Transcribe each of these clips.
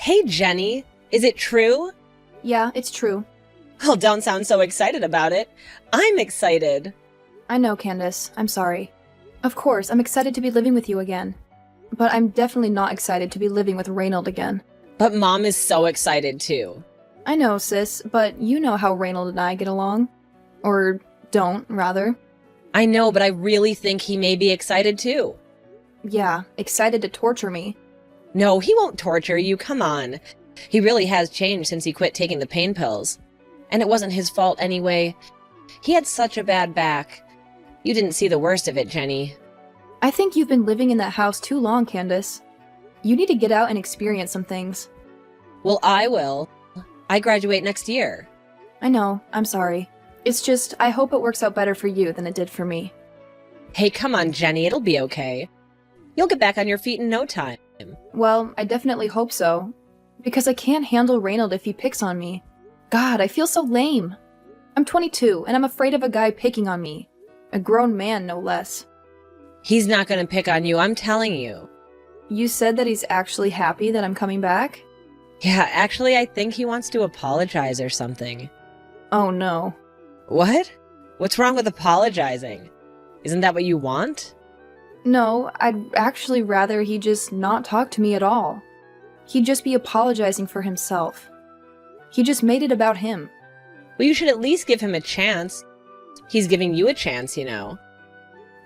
Hey, Jenny, is it true? Yeah, it's true. Well, don't sound so excited about it. I'm excited. I know, Candace. I'm sorry. Of course, I'm excited to be living with you again. But I'm definitely not excited to be living with Reynold again. But Mom is so excited too. I know, sis, but you know how Reynold and I get along. Or don't, rather. I know, but I really think he may be excited too. Yeah, excited to torture me. No, he won't torture you, come on. He really has changed since he quit taking the pain pills. And it wasn't his fault anyway. He had such a bad back. You didn't see the worst of it, Jenny. I think you've been living in that house too long, Candace. You need to get out and experience some things. Well, I will. I graduate next year. I know, I'm sorry. It's just, I hope it works out better for you than it did for me. Hey, come on, Jenny, it'll be okay. You'll get back on your feet in no time. Well, I definitely hope so. Because I can't handle Reynold if he picks on me. God, I feel so lame. I'm 22, and I'm afraid of a guy picking on me. A grown man, no less. He's not gonna pick on you, I'm telling you. You said that he's actually happy that I'm coming back? Yeah, actually, I think he wants to apologize or something. Oh no. What? What's wrong with apologizing? Isn't that what you want? No, I'd actually rather he just not talk to me at all. He'd just be apologizing for himself. He just made it about him. Well, you should at least give him a chance. He's giving you a chance, you know.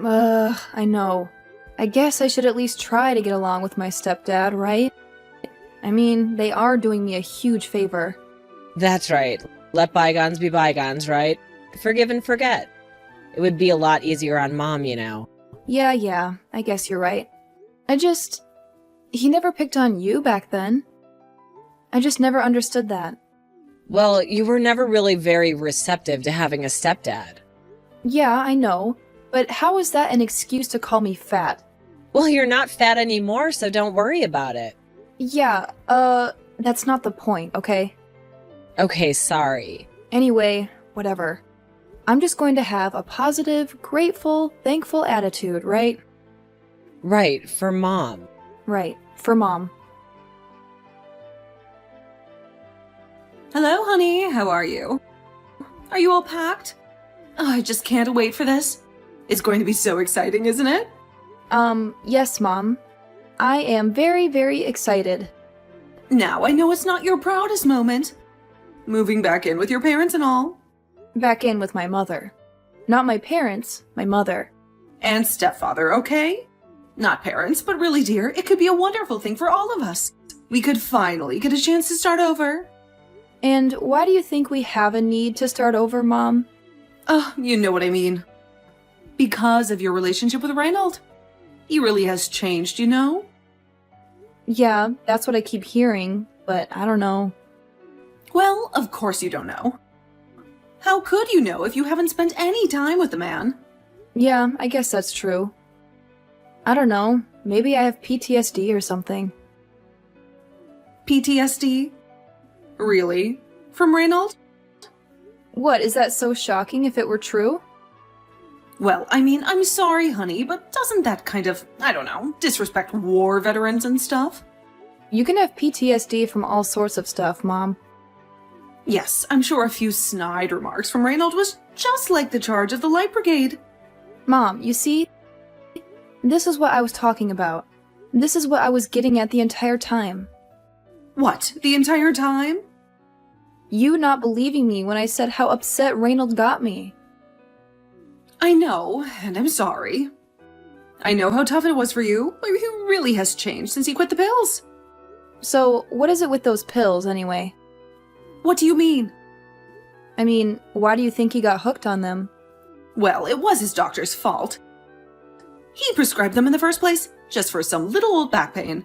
I know. I guess I should at least try to get along with my stepdad, right? I mean, they are doing me a huge favor. That's right. Let bygones be bygones, right? Forgive and forget. It would be a lot easier on Mom, you know. Yeah, I guess you're right. He never picked on you back then. I just never understood that. Well, you were never really very receptive to having a stepdad. Yeah, I know. But how is that an excuse to call me fat? Well, you're not fat anymore, so don't worry about it. Yeah, that's not the point, okay? Okay, sorry. Anyway, whatever. I'm just going to have a positive, grateful, thankful attitude, right? Right, for Mom. Right, for Mom. Hello, honey. How are you? Are you all packed? Oh, I just can't wait for this. It's going to be so exciting, isn't it? Yes, Mom. I am very, very excited. Now, I know it's not your proudest moment. Moving back in with your parents and all. Back in with my mother. Not my parents, my mother. And stepfather, okay? Not parents, but really, dear, it could be a wonderful thing for all of us. We could finally get a chance to start over. And why do you think we have a need to start over, Mom? Oh, you know what I mean. Because of your relationship with Reynold. He really has changed, you know? Yeah, that's what I keep hearing, but I don't know. Well, of course you don't know. How could you know if you haven't spent any time with the man? Yeah, I guess that's true. I don't know. Maybe I have PTSD or something. PTSD? Really? From Reynold? What, is that so shocking if it were true? Well, I mean, I'm sorry, honey, but doesn't that kind of, I don't know, disrespect war veterans and stuff? You can have PTSD from all sorts of stuff, Mom. Yes, I'm sure a few snide remarks from Reynold was just like the charge of the Light Brigade. Mom, you see? This is what I was talking about. This is what I was getting at the entire time. What, the entire time? You not believing me when I said how upset Reynold got me. I know, and I'm sorry. I know how tough it was for you, but he really has changed since he quit the pills. So, what is it with those pills, anyway? What do you mean? I mean, why do you think he got hooked on them? Well, it was his doctor's fault. He prescribed them in the first place, just for some little old back pain.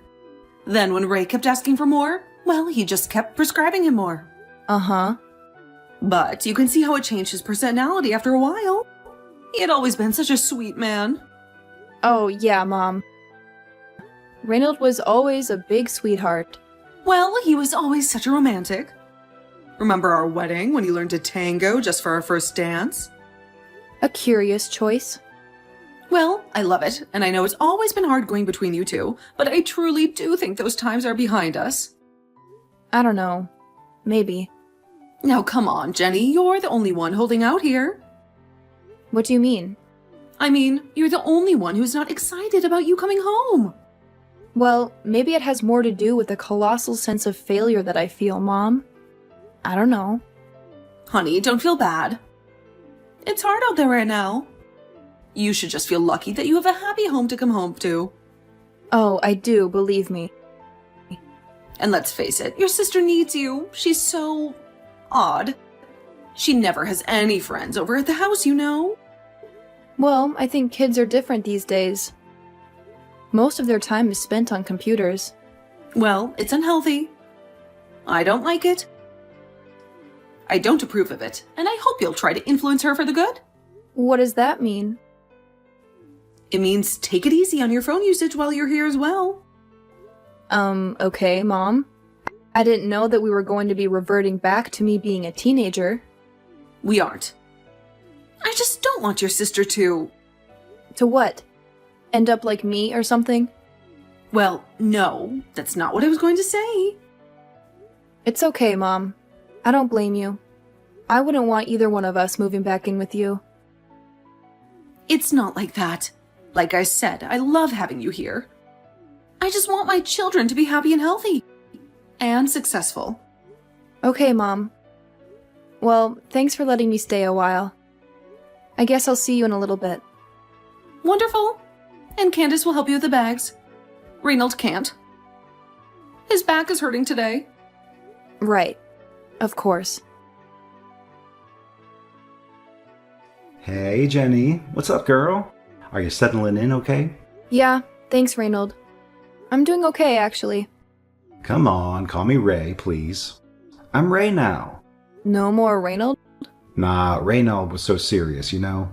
Then when Ray kept asking for more, well, he just kept prescribing him more. Uh-huh. But you can see how it changed his personality after a while. He had always been such a sweet man. Oh, yeah, Mom. Reynold was always a big sweetheart. Well, he was always such a romantic. Remember our wedding when he learned to tango just for our first dance? A curious choice. Well, I love it, and I know it's always been hard going between you two, but I truly do think those times are behind us. I don't know. Maybe. Now come on, Jenny, you're the only one holding out here. What do you mean? I mean, you're the only one who's not excited about you coming home. Well, maybe it has more to do with the colossal sense of failure that I feel, Mom. I don't know. Honey, don't feel bad. It's hard out there right now. You should just feel lucky that you have a happy home to come home to. Oh, I do, believe me. And let's face it, your sister needs you. She's so odd. She never has any friends over at the house, you know. Well, I think kids are different these days. Most of their time is spent on computers. Well, it's unhealthy. I don't like it. I don't approve of it, and I hope you'll try to influence her for the good. What does that mean? It means take it easy on your phone usage while you're here as well. Okay, Mom. I didn't know that we were going to be reverting back to me being a teenager. We aren't. I just don't want your sister to... To what? End up like me or something? Well, no, that's not what I was going to say. It's okay, Mom. I don't blame you. I wouldn't want either one of us moving back in with you. It's not like that. Like I said, I love having you here. I just want my children to be happy and healthy. And successful. Okay, Mom. Well, thanks for letting me stay a while. I guess I'll see you in a little bit. Wonderful. And Candace will help you with the bags. Reynold can't. His back is hurting today. Right. Of course. Hey, Jenny. What's up, girl? Are you settling in okay? Yeah, thanks, Reynold. I'm doing okay, actually. Come on, call me Ray, please. I'm Ray now. No more Reynold? Nah, Reynold was so serious, you know?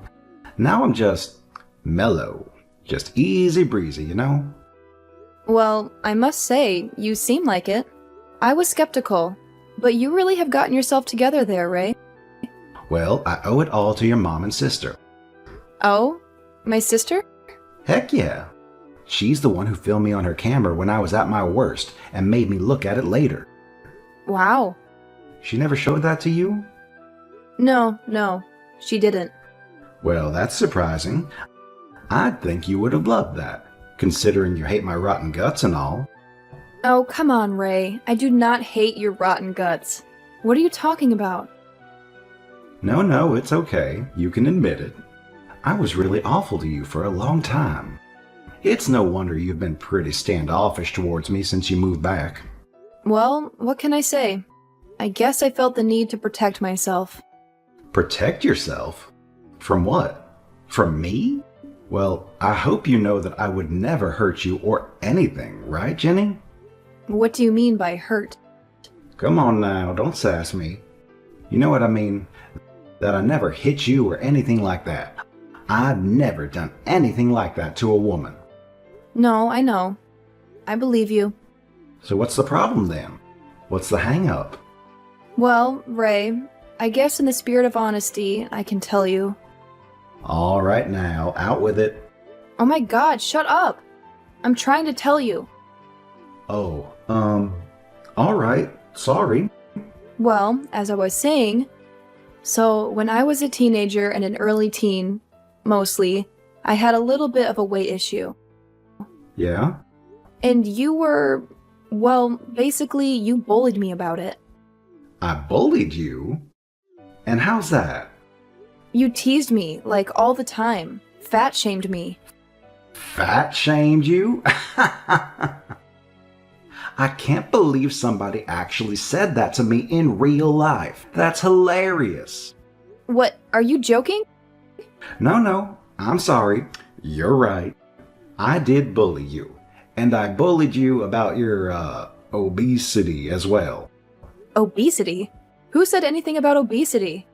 Now I'm just mellow. Just easy breezy, you know? Well, I must say, you seem like it. I was skeptical, but you really have gotten yourself together there, Ray. Well, I owe it all to your mom and sister. Oh? My sister? Heck yeah. She's the one who filmed me on her camera when I was at my worst and made me look at it later. Wow. She never showed that to you? No, she didn't. Well, that's surprising. I'd think you would have loved that, considering you hate my rotten guts and all. Oh, come on, Ray. I do not hate your rotten guts. What are you talking about? No, it's okay. You can admit it. I was really awful to you for a long time. It's no wonder you've been pretty standoffish towards me since you moved back. Well, what can I say? I guess I felt the need to protect myself. Protect yourself? From what? From me? Well, I hope you know that I would never hurt you or anything, right, Jenny? What do you mean by hurt? Come on now, don't sass me. You know what I mean? That I never hit you or anything like that. I've never done anything like that to a woman. No, I know. I believe you. So what's the problem then? What's the hang-up? Well, Ray, I guess in the spirit of honesty, I can tell you. All right now, out with it. Oh my God, shut up! I'm trying to tell you. Oh, all right, sorry. Well, as I was saying, so when I was a teenager and an early teen, mostly, I had a little bit of a weight issue. Yeah? And you were, well, basically, you bullied me about it. I bullied you? And how's that? You teased me, like, all the time. Fat shamed me. Fat shamed you? I can't believe somebody actually said that to me in real life. That's hilarious. What, are you joking? No, I'm sorry. You're right. I did bully you. And I bullied you about your, obesity as well. Obesity? Who said anything about obesity?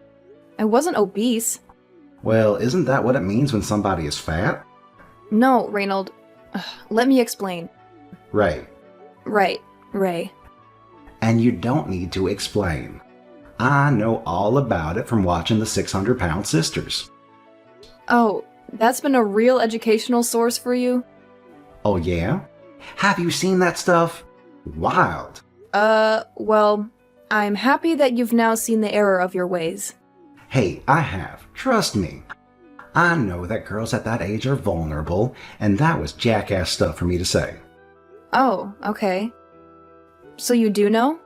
I wasn't obese. Well, isn't that what it means when somebody is fat? No, Reynold. Let me explain. Right. Right, Ray. And you don't need to explain. I know all about it from watching the 600-pound sisters. Oh, that's been a real educational source for you? Oh yeah? Have you seen that stuff? Wild. Well, I'm happy that you've now seen the error of your ways. Hey, I have. Trust me. I know that girls at that age are vulnerable, and that was jackass stuff for me to say. Oh, okay. So you do know?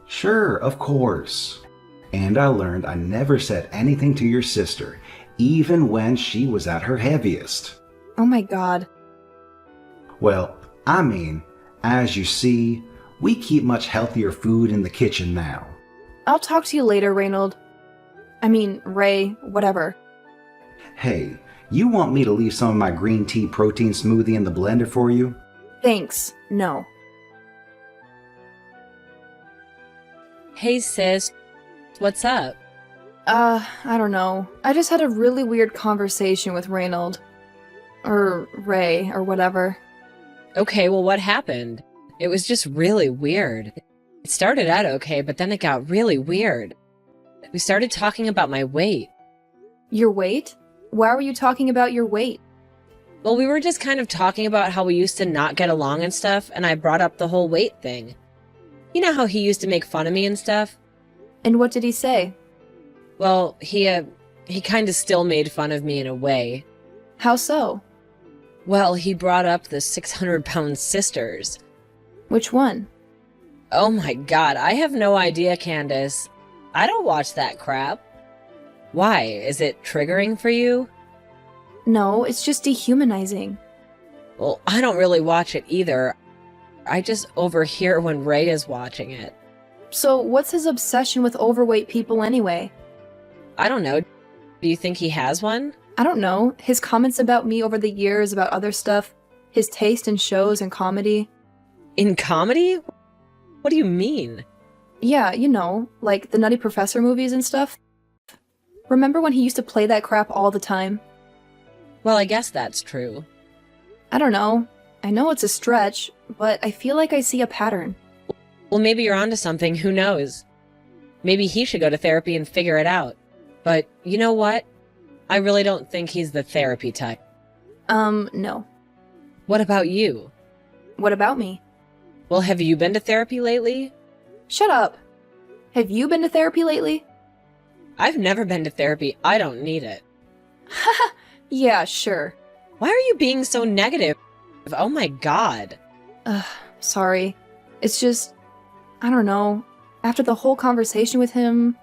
Sure, of course. And I learned I never said anything to your sister, even when she was at her heaviest. Oh my god. Well, I mean, as you see, we keep much healthier food in the kitchen now. I'll talk to you later, Reynold. I mean, Ray, whatever. Hey, you want me to leave some of my green tea protein smoothie in the blender for you? Thanks, no. Hey, sis. What's up? I don't know. I just had a really weird conversation with Reynold. Or Ray, or whatever. Okay, well, what happened? It was just really weird. It started out okay, but then it got really weird. We started talking about my weight. Your weight? Why were you talking about your weight? Well, we were just kind of talking about how we used to not get along and stuff, and I brought up the whole weight thing. You know how he used to make fun of me and stuff? And what did he say? Well, he kind of still made fun of me in a way. How so? Well, he brought up the 600-pound sisters. Which one? Oh my god, I have no idea, Candace. I don't watch that crap. Why? Is it triggering for you? No, it's just dehumanizing. Well, I don't really watch it either. I just overhear when Ray is watching it. So what's his obsession with overweight people anyway? I don't know. Do you think he has one? I don't know. His comments about me over the years about other stuff. His taste in shows and comedy. In comedy? What do you mean? Yeah, you know, like the Nutty Professor movies and stuff. Remember when he used to play that crap all the time? Well, I guess that's true. I don't know. I know it's a stretch, but I feel like I see a pattern. Well, maybe you're onto something, who knows? Maybe he should go to therapy and figure it out. But you know what? I really don't think he's the therapy type. No. What about you? What about me? Well, have you been to therapy lately? Shut up. Have you been to therapy lately? I've never been to therapy. I don't need it. Haha, yeah, sure. Why are you being so negative? Oh my god. Sorry. It's just, I don't know. After the whole conversation with him,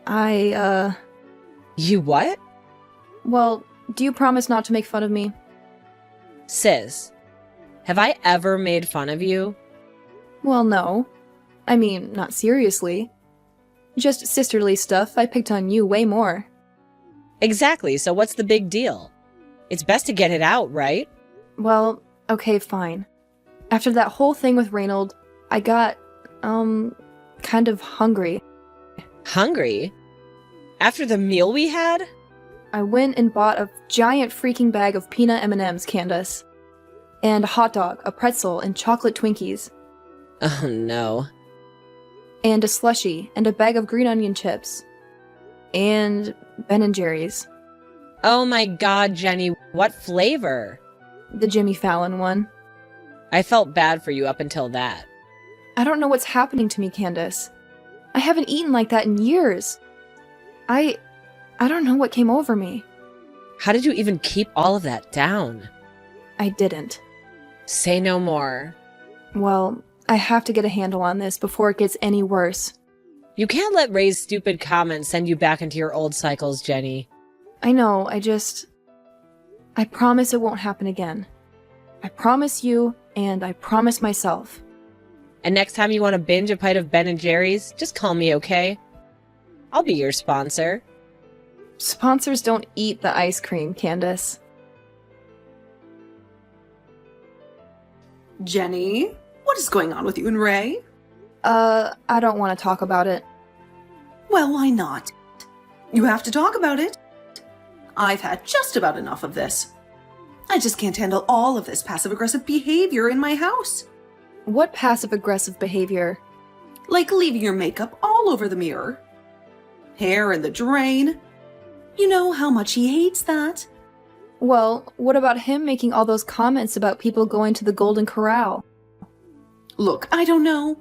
You what? Well, do you promise not to make fun of me? Sis, have I ever made fun of you? Well, no. I mean, not seriously. Just sisterly stuff. I picked on you way more. Exactly, so what's the big deal? It's best to get it out, right? Well, okay, fine. After that whole thing with Reynold, I got, kind of hungry. Hungry? After the meal we had? I went and bought a giant freaking bag of peanut M&Ms, Candace. And a hot dog, a pretzel, and chocolate Twinkies. Oh no. And a slushie, and a bag of green onion chips. And Ben & Jerry's. Oh my god, Jenny, what flavor? The Jimmy Fallon one. I felt bad for you up until that. I don't know what's happening to me, Candace. I haven't eaten like that in years. I don't know what came over me. How did you even keep all of that down? I didn't. Say no more. Well, I have to get a handle on this before it gets any worse. You can't let Ray's stupid comments send you back into your old cycles, Jenny. I know, I promise it won't happen again. I promise you, and I promise myself. And next time you want to binge a pint of Ben & Jerry's, just call me, okay? I'll be your sponsor. Sponsors don't eat the ice cream, Candace. Jenny, what is going on with you and Ray? I don't want to talk about it. Well, why not? You have to talk about it. I've had just about enough of this. I just can't handle all of this passive-aggressive behavior in my house. What passive-aggressive behavior? Like leaving your makeup all over the mirror. Hair in the drain. You know how much he hates that. Well, what about him making all those comments about people going to the Golden Corral? Look, I don't know.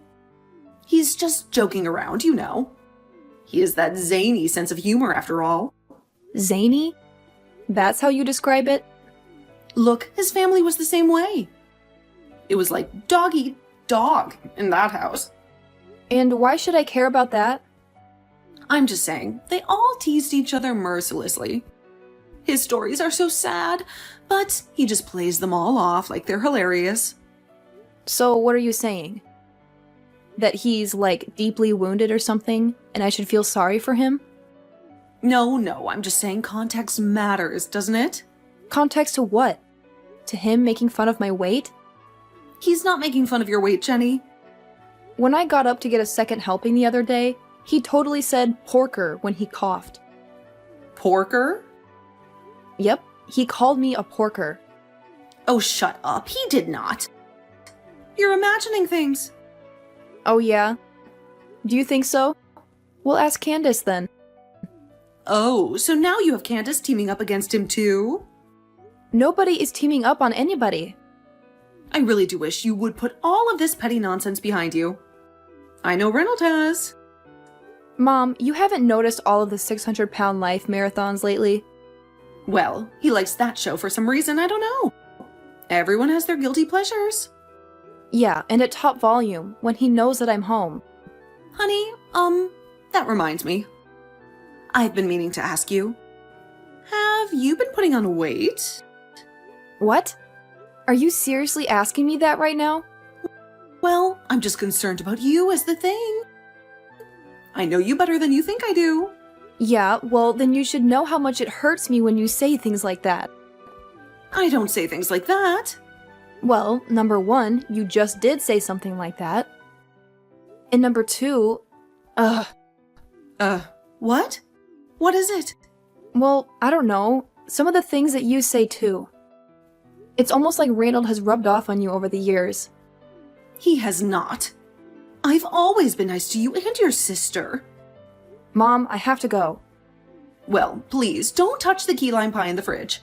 He's just joking around, you know. He has that zany sense of humor after all. Zany? That's how you describe it? Look, his family was the same way. It was like dog eat dog in that house. And why should I care about that? I'm just saying, they all teased each other mercilessly. His stories are so sad, but he just plays them all off like they're hilarious. So what are you saying? That he's, like, deeply wounded or something, and I should feel sorry for him? No, I'm just saying context matters, doesn't it? Context to what? To him making fun of my weight? He's not making fun of your weight, Jenny. When I got up to get a second helping the other day, he totally said porker when he coughed. Porker? Yep, he called me a porker. Oh, shut up. He did not. You're imagining things. Oh yeah? Do you think so? We'll ask Candace then. Oh, so now you have Candace teaming up against him too? Nobody is teaming up on anybody. I really do wish you would put all of this petty nonsense behind you. I know Reynolds has. Mom, you haven't noticed all of the 600-pound life marathons lately? Well, he likes that show for some reason, I don't know. Everyone has their guilty pleasures. Yeah, and at top volume, when he knows that I'm home. Honey, that reminds me. I've been meaning to ask you. Have you been putting on weight? What? Are you seriously asking me that right now? Well, I'm just concerned about you as the thing. I know you better than you think I do. Yeah, well, then you should know how much it hurts me when you say things like that. I don't say things like that. Well, number one, you just did say something like that. And number two, what? What is it? well, I don't know. Some of the things that you say too. It's almost like Reynold has rubbed off on you over the years. He has not. I've always been nice to you and your sister. Mom, I have to go. Well, please, don't touch the key lime pie in the fridge.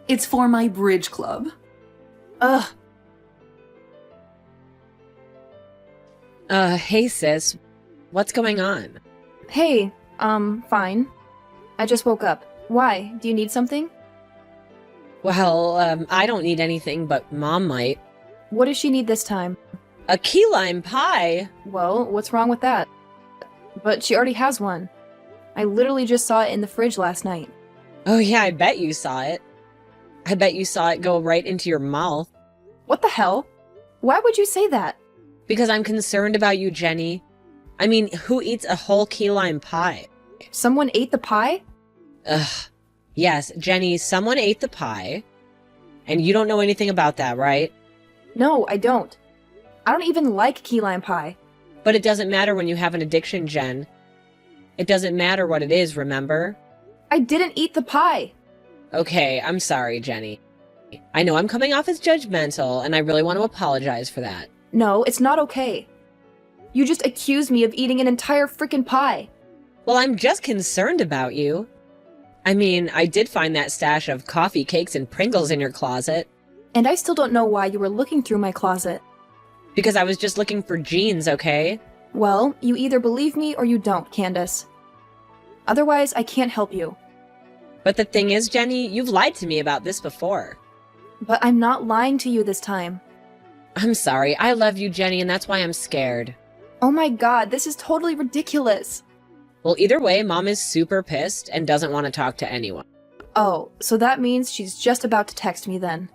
It's for my bridge club. Ugh. Hey sis, what's going on? Hey, fine. I just woke up. Why? Do you need something? Well, I don't need anything, but Mom might. What does she need this time? A key lime pie? Well, what's wrong with that? But she already has one. I literally just saw it in the fridge last night. Oh yeah, I bet you saw it. I bet you saw it go right into your mouth. What the hell? Why would you say that? Because I'm concerned about you, Jenny. I mean, who eats a whole key lime pie? Someone ate the pie? Ugh. Yes, Jenny, someone ate the pie. And you don't know anything about that, right? No, I don't. I don't even like key lime pie. But it doesn't matter when you have an addiction, Jen. It doesn't matter what it is, remember? I didn't eat the pie. Okay, I'm sorry, Jenny. I know I'm coming off as judgmental, and I really want to apologize for that. No, it's not okay. You just accused me of eating an entire frickin' pie. Well, I'm just concerned about you. I mean, I did find that stash of coffee cakes and Pringles in your closet. And I still don't know why you were looking through my closet. Because I was just looking for jeans, okay? Well, you either believe me or you don't, Candace. Otherwise, I can't help you. But the thing is, Jenny, you've lied to me about this before. But I'm not lying to you this time. I'm sorry. I love you, Jenny, and that's why I'm scared. Oh my god, this is totally ridiculous. Well, either way, Mom is super pissed and doesn't want to talk to anyone. Oh, so that means she's just about to text me then.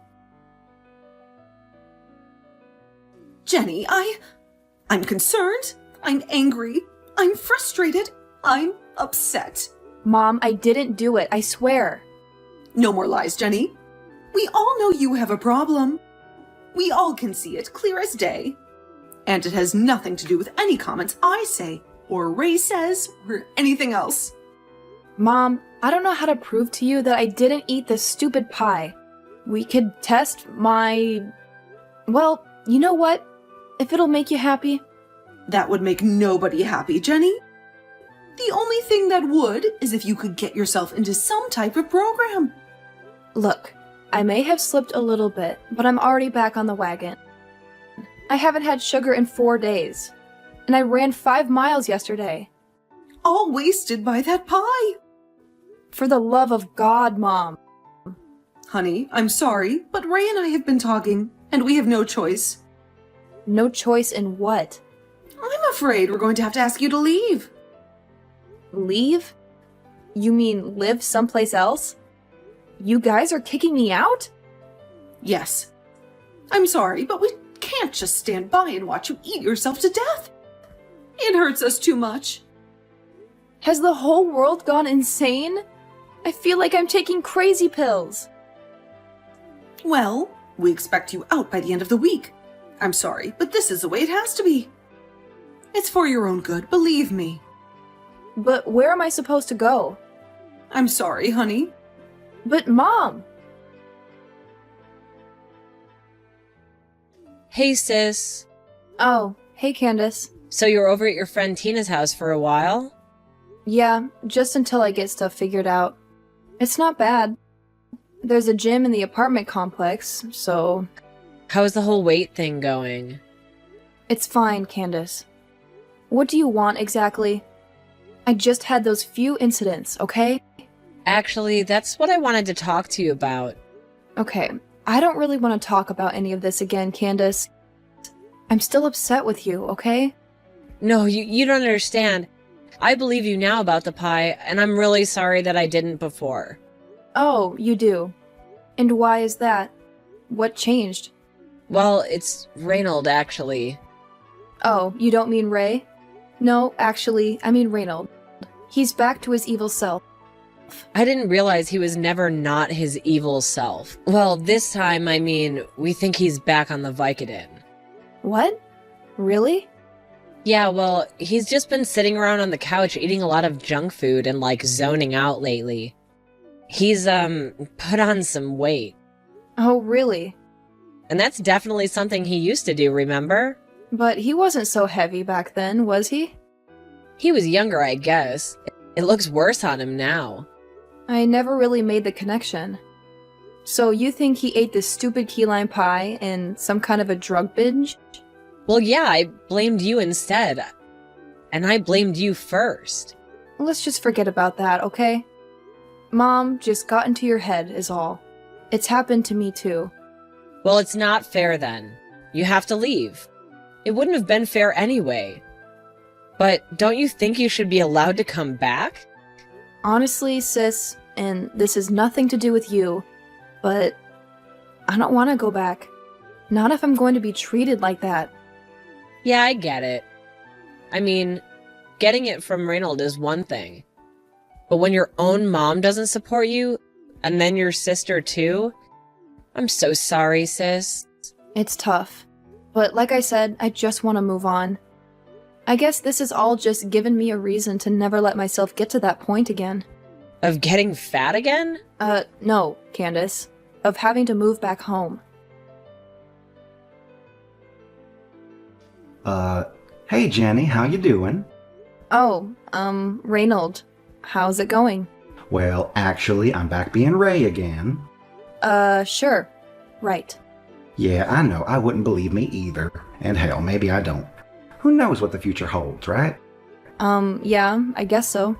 Jenny, I'm concerned. I'm angry. I'm frustrated. I'm upset. Mom, I didn't do it, I swear. No more lies, Jenny. We all know you have a problem. We all can see it clear as day. And it has nothing to do with any comments I say, or Ray says, or anything else. Mom, I don't know how to prove to you that I didn't eat this stupid pie. We could test my... Well, you know what? If it'll make you happy. That would make nobody happy, Jenny. The only thing that would is if you could get yourself into some type of program. Look, I may have slipped a little bit, but I'm already back on the wagon. I haven't had sugar in 4 days. And I ran 5 miles yesterday. All wasted by that pie. For the love of God, Mom. Honey, I'm sorry, but Ray and I have been talking, and we have no choice. No choice in what? I'm afraid we're going to have to ask you to leave. Leave? You mean live someplace else? You guys are kicking me out? Yes. I'm sorry, but we can't just stand by and watch you eat yourself to death. It hurts us too much. Has the whole world gone insane? I feel like I'm taking crazy pills. Well, we expect you out by the end of the week. I'm sorry, but this is the way it has to be. It's for your own good, believe me. But where am I supposed to go? I'm sorry, honey. But Mom! Hey, sis. Oh, hey Candace. So you're over at your friend Tina's house for a while? Yeah, just until I get stuff figured out. It's not bad. There's a gym in the apartment complex, so... How's the whole weight thing going? It's fine, Candace. What do you want exactly? I just had those few incidents, okay? Actually, that's what I wanted to talk to you about. Okay, I don't really want to talk about any of this again, Candace. I'm still upset with you, okay? No, you don't understand. I believe you now about the pie, and I'm really sorry that I didn't before. Oh, you do. And why is that? What changed? Well, it's Reynold, actually. Oh, you don't mean Ray? No, actually, I mean Reynold. He's back to his evil self. I didn't realize he was never not his evil self. Well, this time, I mean, we think he's back on the Vicodin. What? Really? Yeah, well, he's just been sitting around on the couch eating a lot of junk food and, like, zoning out lately. He's, put on some weight. Oh, really? And that's definitely something he used to do, remember? But he wasn't so heavy back then, was he? He was younger, I guess. It looks worse on him now. I never really made the connection. So you think he ate this stupid key lime pie in some kind of a drug binge? Well, yeah, I blamed you instead. And I blamed you first. Let's just forget about that, okay? Mom just got into your head is all. It's happened to me too. Well, it's not fair then. You have to leave. It wouldn't have been fair anyway. But don't you think you should be allowed to come back? Honestly, sis, and this has nothing to do with you, but I don't want to go back. Not if I'm going to be treated like that. Yeah, I get it. I mean, getting it from Reynold is one thing. But when your own mom doesn't support you, and then your sister too, I'm so sorry, sis. It's tough. But like I said, I just want to move on. I guess this has all just given me a reason to never let myself get to that point again. Of getting fat again? No, Candace. Of having to move back home. Hey Jenny, how you doing? Oh, Reynold. How's it going? Well, actually, I'm back being Ray again. Sure. Right. Yeah, I know, I wouldn't believe me either. And hell, maybe I don't. Who knows what the future holds, right? Yeah, I guess so.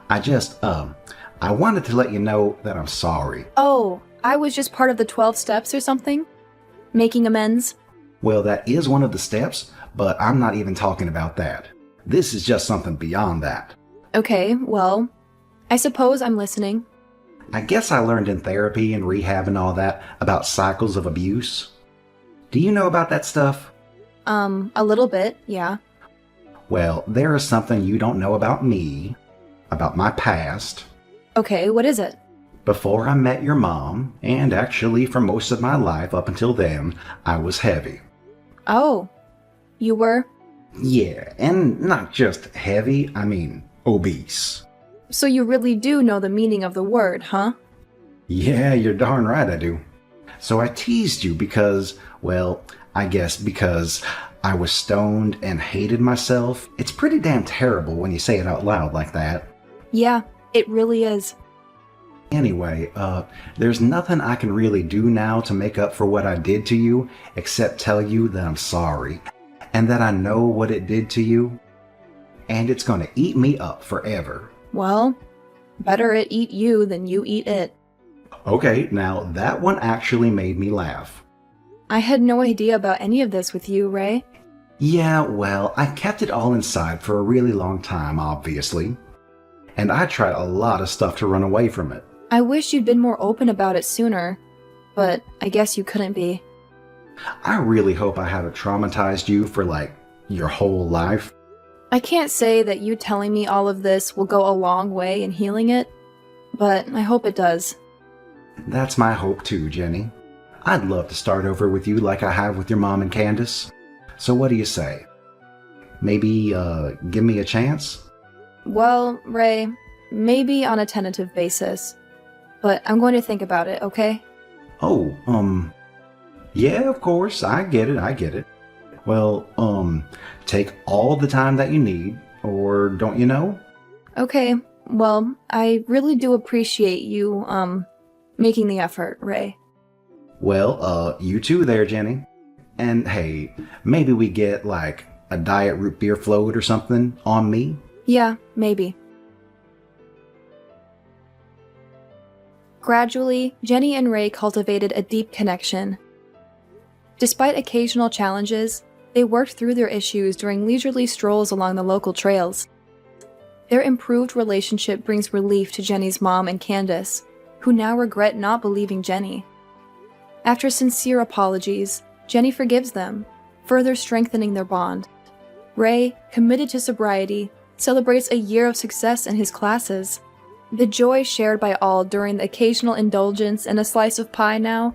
I wanted to let you know that I'm sorry. Oh, I was just part of the 12 steps or something? Making amends? Well, that is one of the steps, but I'm not even talking about that. This is just something beyond that. Okay, well, I suppose I'm listening. I guess I learned in therapy and rehab and all that about cycles of abuse. Do you know about that stuff? A little bit, yeah. Well, there is something you don't know about me, about my past. Okay, what is it? Before I met your mom, and actually for most of my life up until then, I was heavy. Oh, you were? Yeah, and not just heavy, I mean obese. So you really do know the meaning of the word, huh? Yeah, you're darn right I do. So I teased you because, well, I guess because I was stoned and hated myself. It's pretty damn terrible when you say it out loud like that. Yeah, it really is. Anyway, there's nothing I can really do now to make up for what I did to you, except tell you that I'm sorry. and that I know what it did to you, and it's gonna eat me up forever. Well, better it eat you than you eat it. Okay, now that one actually made me laugh. I had no idea about any of this with you, Ray. Yeah, well, I kept it all inside for a really long time, obviously. And I tried a lot of stuff to run away from it. I wish you'd been more open about it sooner, but I guess you couldn't be. I really hope I haven't traumatized you for, like, your whole life. I can't say that you telling me all of this will go a long way in healing it, but I hope it does. That's my hope too, Jenny. I'd love to start over with you like I have with your mom and Candace. So what do you say? Maybe, give me a chance? Well, Ray, maybe on a tentative basis. But I'm going to think about it, okay? Oh, yeah, of course, I get it. Well, take all the time that you need, or don't you know? Okay, well, I really do appreciate you, making the effort, Ray. Well, you too there, Jenny. And hey, maybe we get, like, a diet root beer float or something on me? Yeah, maybe. Gradually, Jenny and Ray cultivated a deep connection. Despite occasional challenges, they worked through their issues during leisurely strolls along the local trails. Their improved relationship brings relief to Jenny's mom and Candace, who now regret not believing Jenny. After sincere apologies, Jenny forgives them, further strengthening their bond. Ray, committed to sobriety, celebrates a year of success in his classes. The joy shared by all during the occasional indulgence in a slice of pie now